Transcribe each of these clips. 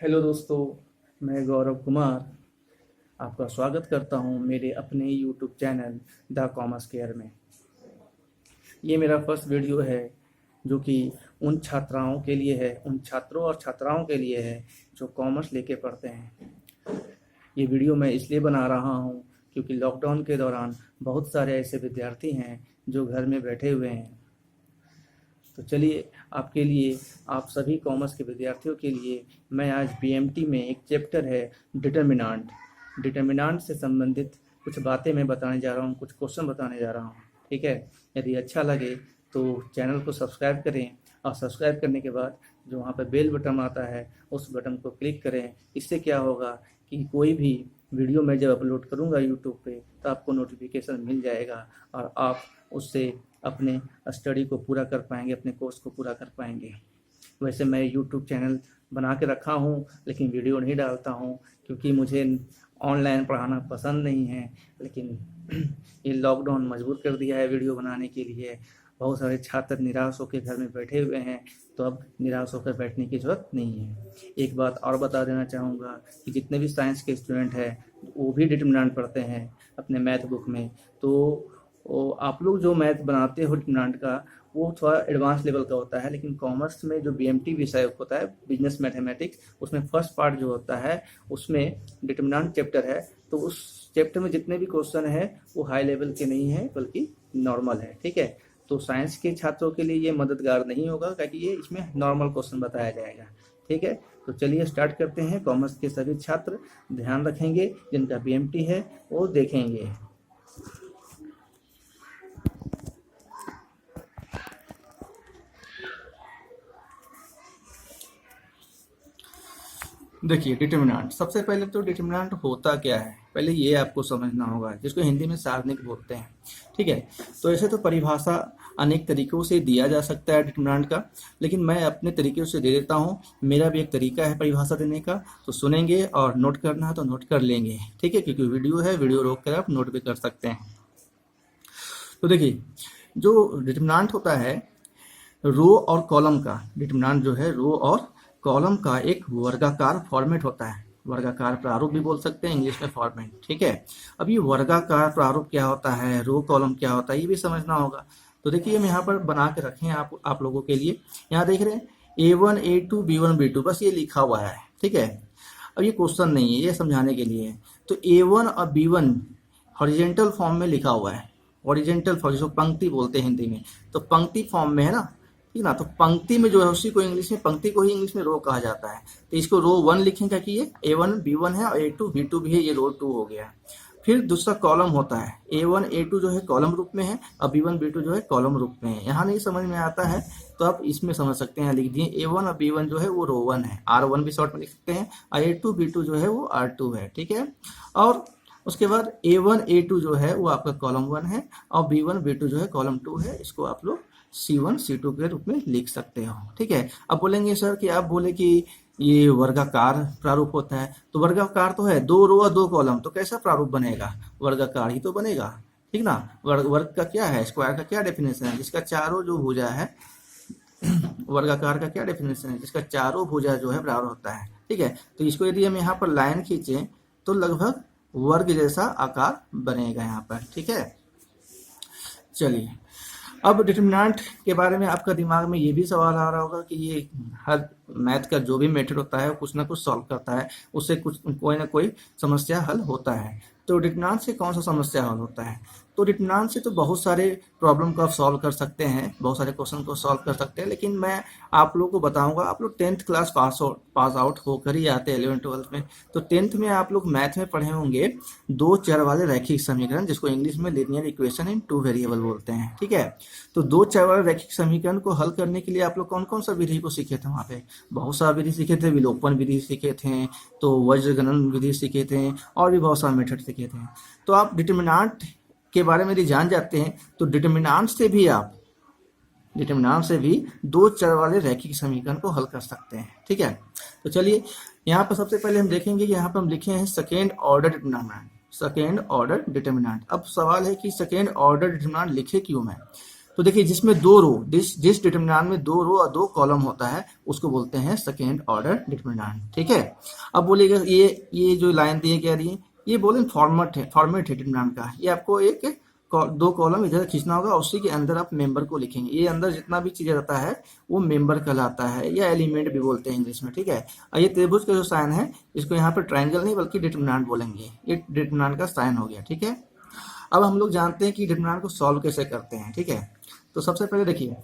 Hello दोस्तों, मैं गौरव कुमार आपका स्वागत करता हूं मेरे अपने YouTube channel the commerce care में। ये मेरा फर्स्ट वीडियो है जो कि उन छात्राओं के लिए है, उन छात्रों और छात्राओं के लिए है जो कॉमर्स लेके पढ़ते हैं। ये वीडियो मैं इसलिए बना रहा हूं क्योंकि लॉकडाउन के दौरान बहुत सारे ऐसे विद्यार्थी हैं जो घर में बैठे हुए हैं। तो चलिए आपके लिए, आप सभी कॉमर्स के विद्यार्थियों के लिए मैं आज बीएमटी में एक चैप्टर है डिटर्मिनांट से संबंधित कुछ बातें मैं बताने जा रहा हूँ, कुछ क्वेश्चन बताने जा रहा हूँ। ठीक है, यदि अच्छा लगे तो चैनल को सब्सक्राइब करें और सब्सक्राइब करने के बाद जो वहाँ पर बेल बटन आता है उस बटन को क्लिक करें। इससे क्या होगा कि कोई भी वीडियो मैं जब अपलोड करूँगा यूट्यूब पे तो आपको नोटिफिकेशन मिल जाएगा और आप उससे अपने स्टडी को पूरा कर पाएंगे, अपने कोर्स को पूरा कर पाएंगे। वैसे मैं यूट्यूब चैनल बना के रखा हूँ लेकिन वीडियो नहीं डालता हूँ क्योंकि मुझे ऑनलाइन पढ़ाना पसंद नहीं है, लेकिन ये लॉकडाउन मजबूर कर दिया है वीडियो बनाने के लिए। बहुत सारे छात्र निराश होकर घर में बैठे हुए हैं, तो अब निराश होकर बैठने की ज़रूरत नहीं है। एक बात और बता देना चाहूँगा कि जितने भी साइंस के स्टूडेंट हैं वो भी डिटरमिनेंट पढ़ते हैं अपने मैथ बुक में। तो आप लोग जो मैथ बनाते हो डिटरमिनेंट का वो थोड़ा एडवांस लेवल का होता है, लेकिन कॉमर्स में जो बीएमटी विषय होता है बिजनेस मैथमेटिक्स, उसमें फर्स्ट पार्ट जो होता है उसमें डिटरमिनेंट चैप्टर है। तो उस चैप्टर में जितने भी क्वेश्चन है वो हाई लेवल के नहीं है बल्कि नॉर्मल है। ठीक है, तो साइंस के छात्रों के लिए ये मददगार नहीं होगा क्योंकि ये इसमें नॉर्मल क्वेश्चन बताया जाएगा। ठीक है, तो चलिए स्टार्ट करते हैं। कॉमर्स के सभी छात्र ध्यान रखेंगे, जिनका बीएमटी है वो देखेंगे। देखिए डिटरमिनेंट, सबसे पहले तो डिटरमिनेंट होता क्या है पहले ये आपको समझना होगा, जिसको हिंदी में सारणिक बोलते हैं। ठीक है, तो ऐसे तो परिभाषा अनेक तरीकों से दिया जा सकता है डिटरमिनेंट का, लेकिन मैं अपने तरीके से दे देता हूँ। मेरा भी एक तरीका है परिभाषा देने का, तो सुनेंगे और नोट करना है तो नोट कर लेंगे। ठीक है, क्योंकि वीडियो है, वीडियो रोक कर आप नोट भी कर सकते हैं। तो देखिए जो डिटरमिनेंट होता है रो और कॉलम का, डिटरमिनेंट जो है रो और कॉलम का एक वर्गाकार फॉर्मेट होता है, वर्गाकार प्रारूप भी बोल सकते हैं इंग्लिश में फॉर्मेट। ठीक है, अब ये वर्गाकार प्रारूप क्या होता है, रो कॉलम क्या होता है, ये भी समझना होगा। तो देखिए हम यहाँ पर बना के रखे हैं आप लोगों के लिए। यहाँ देख रहे हैं A1 A2 B1 B2, बस ये लिखा हुआ है। ठीक है, अब ये क्वेश्चन नहीं है, ये समझाने के लिए है। तो A1 और B1 हॉरिजेंटल फॉर्म में लिखा हुआ है, हॉरिजेंटल फॉर्म जिसको पंक्ति बोलते हैं हिंदी में, तो पंक्ति फॉर्म में है ना। ठीक ना, तो पंक्ति में जो है उसी को इंग्लिश में, पंक्ति को ही इंग्लिश में रो कहा जाता है। तो इसको रो 1 लिखेंगे कि ये A1 B1 है और A2 B2 भी है, ये रो 2 हो गया। फिर दूसरा कॉलम होता है, A1 A2 जो है कॉलम रूप में है और B1 B2 जो है कॉलम रूप में है। यहाँ नहीं समझ में आता है तो आप इसमें समझ सकते हैं, लिख दिए A1 और B1 जो है वो रो 1 है, R1 भी शॉर्ट में लिख सकते हैं, और A2 B2 जो है वो R2 है। ठीक है, और उसके बाद A1 A2 जो है वो आपका कॉलम 1 है और B1 B2 जो है कॉलम 2 है। इसको आप लोग C1 C2 के रूप में लिख सकते हो। ठीक है, अब बोलेंगे सर कि आप बोले कि ये वर्गाकार प्रारूप होता है, तो वर्गाकार तो है 2 रो और 2 कॉलम, तो कैसा प्रारूप बनेगा, वर्गाकार ही तो बनेगा। ठीक ना, वर्ग का क्या है, स्क्वायर का क्या डेफिनेशन है, जिसका चारों जो भुजा है वर्गाकार का क्या डेफिनेशन है, जिसका चारों भुजा जो है बराबर होता है। ठीक है, तो इसको यदि हम यहाँ पर लाइन खींचे तो लगभग वर्ग जैसा आकार बनेगा यहाँ पर। ठीक है, चलिए अब डिटरमिनेंट के बारे में आपका दिमाग में ये भी सवाल आ रहा होगा कि ये हर मैथ का जो भी मेथड होता है कुछ ना कुछ सॉल्व करता है, उससे कुछ कोई ना कोई समस्या हल होता है। तो डिटरमिनेंट से कौन सा समस्या हल होता है, तो डिटरमिनेंट से तो बहुत सारे प्रॉब्लम को आप सॉल्व कर सकते हैं, बहुत सारे क्वेश्चन को सॉल्व कर सकते हैं, लेकिन मैं आप लोगों को बताऊंगा, आप लोग 10th क्लास पास आउट होकर ही आते हैं 11th 12th में। तो 10th में आप लोग मैथ में पढ़े होंगे 2 चर वाले रैखिक समीकरण, जिसको इंग्लिश में लीनियर इक्वेशन इन 2 वेरिएबल बोलते हैं। ठीक है, तो 2 चर वाले रैखिक समीकरण को हल करने के लिए आप लोग कौन कौन सा विधि को सीखे थे, वहाँ पे बहुत सारा विधि सीखे थे, विलोपन विधि सीखे थे, तो वज्रगणन विधि सीखे थे, और भी बहुत सारे मेथड सीखे थे। तो आप डिटरमिनेंट के बारे में यदि जान जाते हैं तो डिटरमिनेंट से भी 2 चर वाले रैखिक समीकरण को हल कर सकते हैं। ठीक है, तो चलिए यहाँ पर सबसे पहले हम देखेंगे कि यहाँ पर हम लिखे हैं second order determinant. Second order determinant, अब सवाल है कि सेकेंड ऑर्डर डिटरमिनेंट लिखे क्यों मैं, तो देखिए जिसमें दो रो, जिस डिटरमिनेंट में दो रो और दो कॉलम होता है उसको बोलते हैं सेकेंड ऑर्डर डिटरमिनेंट। ठीक है, अब बोलिएगा ये जो लाइन दी है क्या दी है, ये बोले फॉर्मेट है डिटरमिनेंट का। ये आपको एक दो कॉलम इधर खींचना होगा, उसी के अंदर आप मेंबर को लिखेंगे। ये अंदर जितना भी चीज रहता है वो मेंबर कहलाता है, या एलिमेंट भी बोलते हैं इंग्लिश में। ठीक है, और ये त्रिभुज का जो साइन है इसको यहाँ पर ट्रायंगल नहीं बल्कि डिटरमिनेंट बोलेंगे, ये डिटरमिनेंट का साइन हो गया। ठीक है, अब हम लोग जानते हैं कि डिटरमिनेंट को सॉल्व कैसे करते हैं। ठीक है, तो सबसे पहले देखिए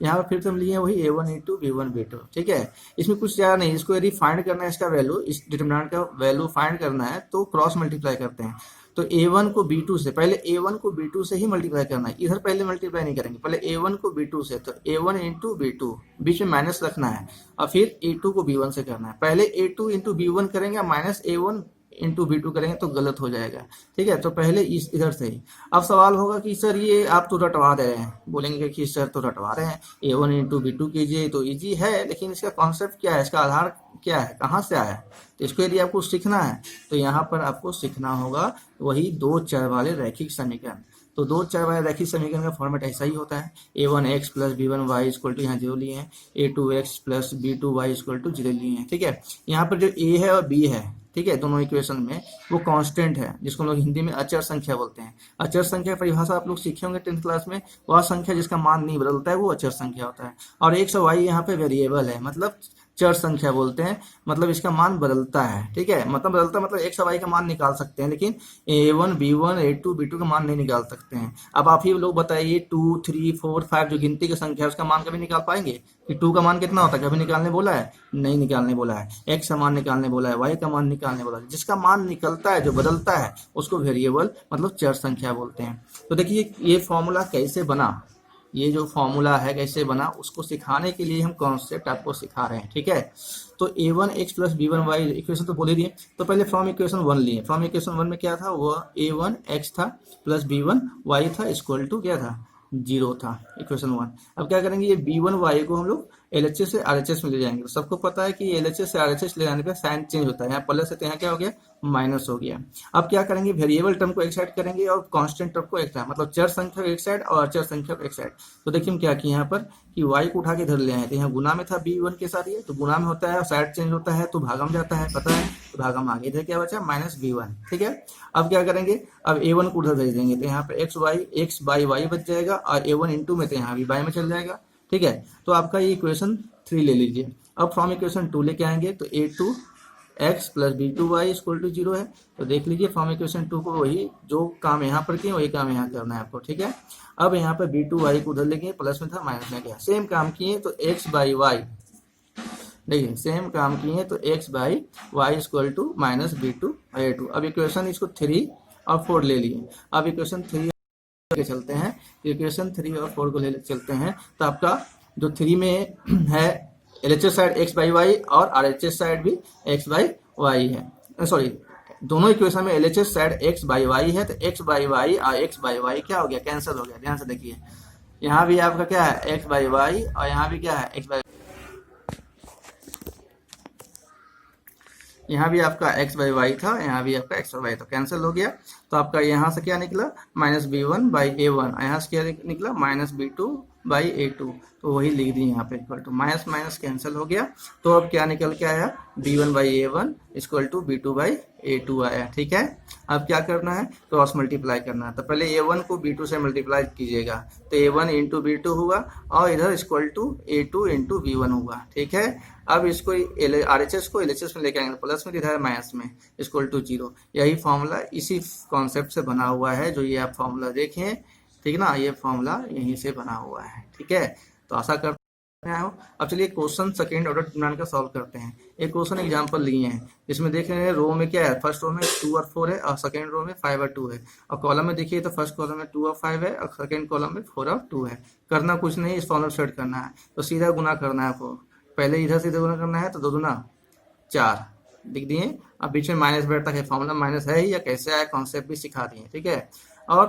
यहाँ पर फिर से हम लिए वही a1 इंटू b1 b2। ठीक है, इसमें कुछ ज़्यादा नहीं, इसको यदि फाइंड करना है इसका वैल्यू, इस डिटरमिनेंट का वैल्यू फाइंड करना है तो क्रॉस मल्टीप्लाई करते हैं। तो a1 को b2 से, पहले a1 को b2 से ही मल्टीप्लाई करना है, इधर पहले मल्टीप्लाई नहीं करेंगे, पहले a1 को b2 से, तो a1 इंटू b2, बीच में माइनस रखना है, और फिर a2 को b1 से करना है। पहले a2 इंटू b1 करेंगे, माइनस a1 इंटू b2 करेंगे तो गलत हो जाएगा। ठीक है, तो पहले इस इधर से ही। अब सवाल होगा कि सर ये आप तो रटवा दे रहे हैं, बोलेंगे कि सर तो रटवा रहे हैं, a1 इंटू b2 कीजिए, तो इजी है, लेकिन इसका कॉन्सेप्ट क्या है, इसका आधार क्या है, कहाँ से आया है, तो इसको यदि आपको सीखना है तो यहाँ पर आपको सीखना होगा वही दो चर वाले रैखिक समीकरण। तो दो चर वाले रैखिक समीकरण का फॉर्मेट ऐसा ही होता है, a1x plus b1y equal to, यहाँ जीरो लिए हैं, a2x plus b2y equal to zero लिए हैं। ठीक है, यहाँ पर जो a है और b है, ठीक है, दोनों इक्वेशन में वो कांस्टेंट है, जिसको हम लोग हिंदी में अचर संख्या बोलते हैं। अचर संख्या परिभाषा आप लोग सीखे होंगे 10th क्लास में, वह संख्या जिसका मान नहीं बदलता है वो अचर संख्या होता है। और x और y यहाँ पे वेरिएबल है, मतलब चर संख्या बोलते हैं, मतलब इसका मान बदलता है। ठीक है, मतलब बदलता मतलब x और y का मान निकाल सकते हैं, लेकिन a1 b1 a2 b2 का मान नहीं निकाल सकते हैं। अब आप ही लोग बताइए 2 3 4 5 जो गिनती की संख्या है उसका मान कभी निकाल पाएंगे कि 2 का मान कितना होता है, कभी निकालने बोला है, नहीं निकालने बोला है। x का मान निकालने बोला है, y का मान निकालने बोला है। जिसका मान निकलता है, जो बदलता है, उसको वेरिएबल मतलब चर संख्या बोलते हैं। तो देखिए ये फॉर्मूला कैसे बना, ये जो फॉर्मूला है कैसे बना, उसको सिखाने के लिए हम कॉन्सेप्ट आपको सिखा रहे हैं। ठीक है, तो a1x प्लस b1y इक्वेशन तो बोल ही दिए, तो पहले फ्रॉम इक्वेशन 1 लिए। फ्रॉम इक्वेशन 1 में क्या था, वो a1x था प्लस b1y था इक्वल टू क्या था, 0 था, इक्वेशन 1। अब क्या करेंगे, ये b1y को हम लोग LHS से RHS में ले जाएंगे। तो सबको पता है कि LHS से RHS ले जाने पर साइन चेंज होता है, यहाँ प्लस है तो यहाँ क्या हो गया, माइनस हो गया। अब क्या करेंगे, वेरिएबल टर्म को एक साइड करेंगे और कांस्टेंट टर्म को एक साइड, मतलब चर संख्या को एक साइड और अचर संख्या को एक साइड। तो देखिए हम क्या किए यहाँ पर कि y को उठा के इधर ले आए, तो यहाँ गुना में था b1 के साथ, ये तो गुना में होता है, साइड चेंज होता है तो भागा में जाता है, पता है, तो भागा में आगे, इधर क्या बचा माइनस b1। ठीक है, अब क्या करेंगे, अब a1 को उधर भेज देंगे, तो यहाँ पे x बाई y बच जाएगा, और a1 इंटू में तो यहाँ भी बाई में चल जाएगा। ठीक है, तो आपका ये इक्वेशन 3 ले लीजिए। अब फ्रॉम इक्वेशन 2 लेके आएंगे, तो a2x plus b2y equal to 0 है। तो देख लीजिए फ्रॉम इक्वेशन 2 को वही जो काम यहाँ पर किए वही काम यहाँ करना है आपको। ठीक है, अब यहाँ पर b2y को उधर लेंगे, प्लस में था माइनस में गया, सेम काम किए तो x बाई वाई, देखिए सेम काम किए तो x by y equal to minus b2/a2। अब इक्वेशन इसको 3 और 4 ले लिए। अब इक्वेशन 3 के चलते हैं, इक्वेशन 3 और 4 को ले चलते हैं, तो आपका जो 3 में है LHS side x by y और RHS साइड भी x बाई वाई है, सॉरी दोनों इक्वेशन में LHS side x by y है, तो x बाई वाई और x बाई वाई क्या हो गया, कैंसिल हो गया। ध्यान से देखिए, यहाँ भी आपका क्या है x बाई वाई और यहाँ भी क्या है x बाई, यहाँ भी आपका x बाई वाई था, यहाँ भी आपका x बाई वाई, तो कैंसिल हो गया। तो आपका यहाँ से क्या निकला माइनस b1 बाई a1, यहाँ से क्या निकला माइनस b2 बाई a2, तो वही लिख दी यहाँ पे equal to, minus minus cancel हो गया। तो अब क्या निकल के आया, b1 by a1 equal to b2 by a2 आया। ठीक है, अब क्या करना है, क्रॉस मल्टीप्लाई करना है। तो पहले a1 को b2 से मल्टीप्लाई कीजिएगा, तो a1 इंटू b2 हुआ, और इधर equal to a2 into b1 हुआ। ठीक है, अब इसको RHS को LHS में लेके आएंगे, प्लस में इधर माइनस में इक्वल टू 0। यही फॉर्मूला इसी कॉन्सेप्ट से बना हुआ है, जो ये आप फॉर्मूला देखें, ठीक ना, ये फॉर्मूला यहीं से बना हुआ है। ठीक है, तो आशा करते हैं। अब चलिए क्वेश्चन सेकेंड ऑर्डर डिटरमिनेंट का सॉल्व करते हैं। एक क्वेश्चन एग्जांपल लिए हैं, इसमें देख रहे हैं रो में क्या है, फर्स्ट रो में 2 और 4 है, और सेकेंड रो में 5 और 2 है, और कॉलम में देखिए तो फर्स्ट कॉलम में 2 और 5 है, और सेकेंड कॉलम में 4 और 2 है। करना कुछ नहीं, इस फॉर्मूला सेट करना है, तो सीधा गुना करना है आपको, पहले इधर से इधर गुना करना है, तो 2 दूना 4 लिख दिए। अब बीच में माइनस बैठता है, फॉर्मूला माइनस है ही या कैसे आया कॉन्सेप्ट भी सिखा दिए। ठीक है, और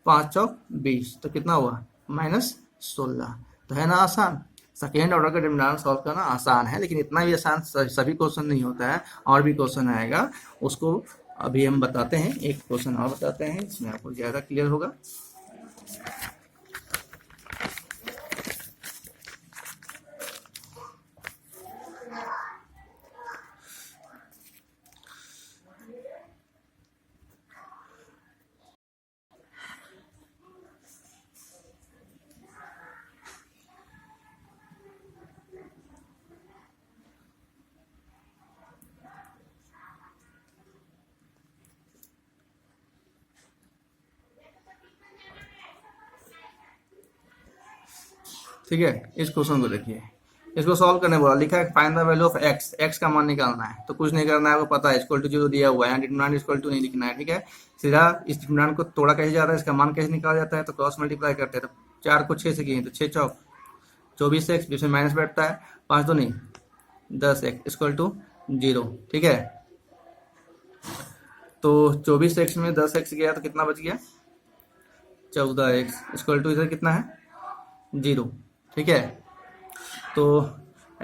5 चौक 20, तो कितना हुआ माइनस 16। तो है ना आसान, सेकेंड ऑर्डर का डिटरमिनेंट सॉल्व करना आसान है, लेकिन इतना भी आसान सभी क्वेश्चन नहीं होता है, और भी क्वेश्चन आएगा, उसको अभी हम बताते हैं। एक क्वेश्चन और बताते हैं, इसमें आपको ज़्यादा क्लियर होगा। ठीक है, इस क्वेश्चन को देखिए, इसको सॉल्व करने बोला, लिखा है find the value of x, x का मान निकालना है। तो कुछ नहीं करना है, आपको पता है इक्वल टू 0 दिया हुआ है, डिटरमिनेंट इक्वल टू नहीं लिखना है। ठीक है, सीधा इस डिटरमिनेंट को तोड़ा कैसे जाता है, इसका मान कैसे निकाला जाता है, तो क्रॉस मल्टीप्लाई करते हैं। तो 4 को 6 से किए तो 6 चौक 24x, जिसमें माइनस बैठता है, 5 2 नहीं 10x इक्वल टू 0। ठीक है, तो 24x में 10x गया तो कितना बच गया, 14x इक्वल टू इधर कितना है 0। ठीक है, तो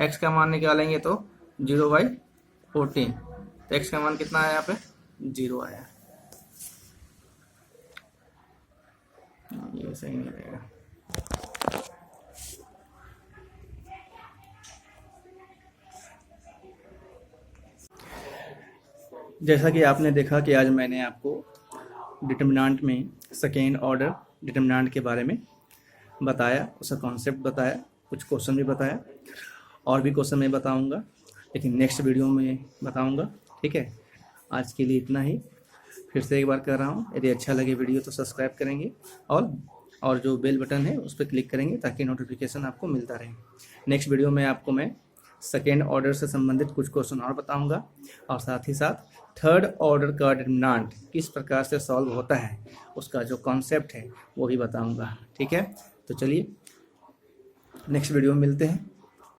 x का मान निकालेंगे तो 0/14, तो x का मान कितना आया यहाँ पे 0 आया। ये सही नहीं रहेगा। जैसा कि आपने देखा कि आज मैंने आपको डिटरमिनेंट में सेकेंड ऑर्डर डिटरमिनेंट के बारे में बताया, उसका कॉन्सेप्ट बताया, कुछ क्वेश्चन भी बताया, और भी क्वेश्चन मैं बताऊंगा, लेकिन नेक्स्ट वीडियो में बताऊंगा। ठीक है, आज के लिए इतना ही। फिर से एक बार कर रहा हूँ, यदि अच्छा लगे वीडियो तो सब्सक्राइब करेंगे और जो बेल बटन है उस पर क्लिक करेंगे ताकि नोटिफिकेशन आपको मिलता रहे। नेक्स्ट वीडियो में आपको मैं सेकेंड ऑर्डर से संबंधित कुछ क्वेश्चन और बताऊंगा, और साथ ही साथ थर्ड ऑर्डर का डिटरमिनेंट किस प्रकार से सॉल्व होता है उसका जो कॉन्सेप्ट है वो भी बताऊंगा। ठीक है, तो चलिए नेक्स्ट वीडियो में मिलते हैं।